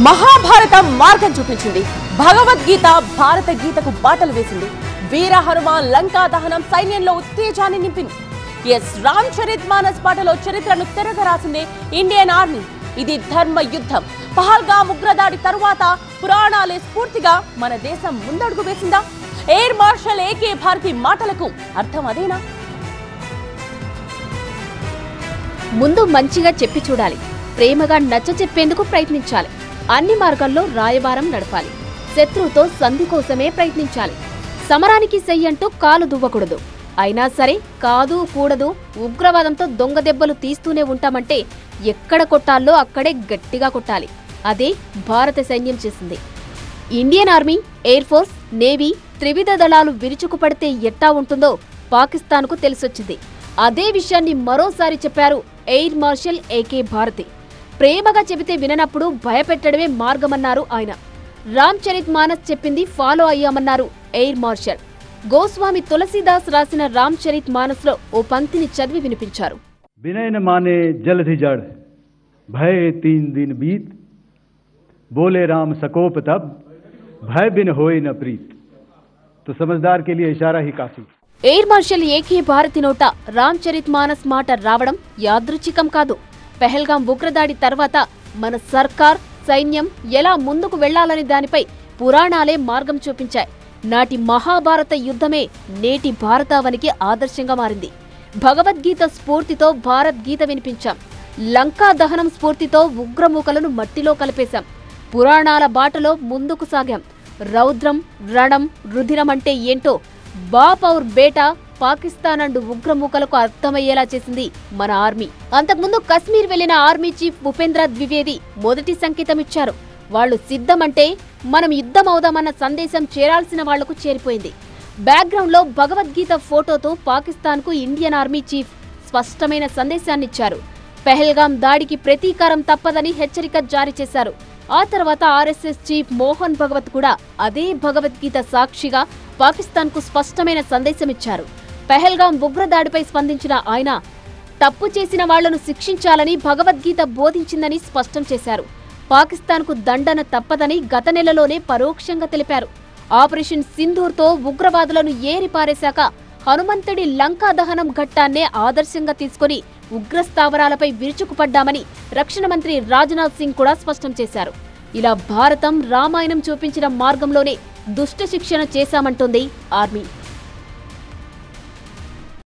మహాభారతం మార్గం చూపించింది. భగవద్గీత భారత గీతకు బాటలు వేసింది. వీర హనుమాన్ లంకా దహనం సైన్యంలో ఉత్తేజాన్ని నింపింది. రామ్ చరిత్ మానస్ పాటలో చరిత్రను తిరగరాసింది ఇండియన్ ఆర్మీ. ఇది ధర్మ యుద్ధం. పహల్గామ్ ఉగ్రదాడి తరువాత పురాణాలే స్ఫూర్తిగా మన దేశం ముందడుగు వేసిందా? ఎయిర్ మార్షల్ ఏకే భారతి మాటలకు అర్థం అదేనా? ముందు మంచిగా చెప్పి చూడాలి. ప్రేమగా నచ్చ చెప్పేందుకు ప్రయత్నించాలి. అన్ని మార్గాల్లో రాయబారం నడపాలి. శత్రువుతో సంధి కోసమే ప్రయత్నించాలి. సమరానికి సెయ్యంటూ కాలు దువ్వకూడదు. అయినా సరే కాదు కూడదు, ఉగ్రవాదంతో దొంగ దెబ్బలు తీస్తూనే ఉంటామంటే ఎక్కడ కొట్టాలో అక్కడే గట్టిగా కొట్టాలి. అదే భారత సైన్యం చేసింది. Indian army, air force, navy త్రివిధ దళాలు విరుచుకుపడితే ఎట్టా ఉంటుందో పాకిస్తాన్కు తెలిసొచ్చింది. అదే విషయాన్ని మరోసారి చెప్పారు ఎయిర్ మార్షల్ ఏకే భారతి. ప్రేమగా చెబితే విననప్పుడు భయపెట్టడమే మార్గమన్నారు ఆయన. రామ్ చరిత్ మానస్ చెప్పింది ఫాలో అయ్యామన్నారు ఎయిర్ మార్షల్. గోస్వామి తులసీదాస్ రాసిన రామ్ చరిత్ మానస్ లో ఓ పంక్తిని చదివి వినిపించారు. विनय न माने जलधि जड़ भय 3 दिन बीत बोले राम सकोप तब भय बिन होए न प्रीत. तो समझदार के लिए इशारा ही काफी. ఎయిర్ మార్షల్ ఏకే భారతి నోట రామ్ చరిత్ మానస్ మాట రావడం యాదృచ్ఛికం కాదు. పెహల్గాం ఉగ్రదాడి తర్వాత మన సర్కార్, సైన్యం ఎలా ముందుకు వెళ్లాలని దానిపై పురాణాలే మార్గం చూపించాయి. నాటి మహాభారత యుద్ధమే నేటి భారతావనికి ఆదర్శంగా మారింది. భగవద్గీత స్ఫూర్తితో భారత్ గీత వినిపించాం. లంకా దహనం స్ఫూర్తితో ఉగ్రమూకలను మట్టిలో కలిపేశాం. పురాణాల బాటలో ముందుకు సాగాం. రౌద్రం, రణం, రుధిరం అంటే ఏంటో బాప్ ఔర్ బేటా పాకిస్తాన్ అండ్ ఉగ్రమూకలకు అర్థమయ్యేలా చేసింది మన ఆర్మీ. అంతకుముందు కశ్మీర్ వెళ్లిన ఆర్మీ చీఫ్ భూపేంద్ర ద్వివేది మొదటి సంకేతం ఇచ్చారు. వాళ్లు సిద్ధమంటే మనం యుద్ధమవుదామన్న సందేశం చేరాల్సిన వాళ్లకు చేరిపోయింది. బ్యాక్గ్రౌండ్ లో భగవద్గీత ఫోటోతో పాకిస్తాన్కు ఇండియన్ ఆర్మీ చీఫ్ స్పష్టమైన సందేశాన్నిచ్చారు. పెహల్గాం దాడికి ప్రతీకారం తప్పదని హెచ్చరిక జారీ చేశారు. ఆ తర్వాత ఆర్ఎస్ఎస్ చీఫ్ మోహన్ భగవత్ కూడా అదే భగవద్గీత సాక్షిగా పాకిస్తాన్కు స్పష్టమైన సందేశమిచ్చారు. పెహల్గాం ఉగ్రదాడిపై స్పందించిన ఆయన తప్పు చేసిన వాళ్లను శిక్షించాలని భగవద్గీత బోధించిందని స్పష్టం చేశారు. పాకిస్తాన్కు దండన తప్పదని గత నెలలోనే పరోక్షంగా తెలిపారు. ఆపరేషన్ సింధూర్తో ఉగ్రవాదులను ఏరిపారేశాక హనుమంతుడి లంకా దహనం ఘట్టాన్నే ఆదర్శంగా తీసుకుని ఉగ్రస్థావరాలపై విరుచుకుపడ్డామని రక్షణ మంత్రి రాజ్నాథ్ సింగ్ కూడా స్పష్టం చేశారు. ఇలా భారతం రామాయణం చూపించిన మార్గంలోనే దుష్ట శిక్షణ చేశామంటోంది ఆర్మీ.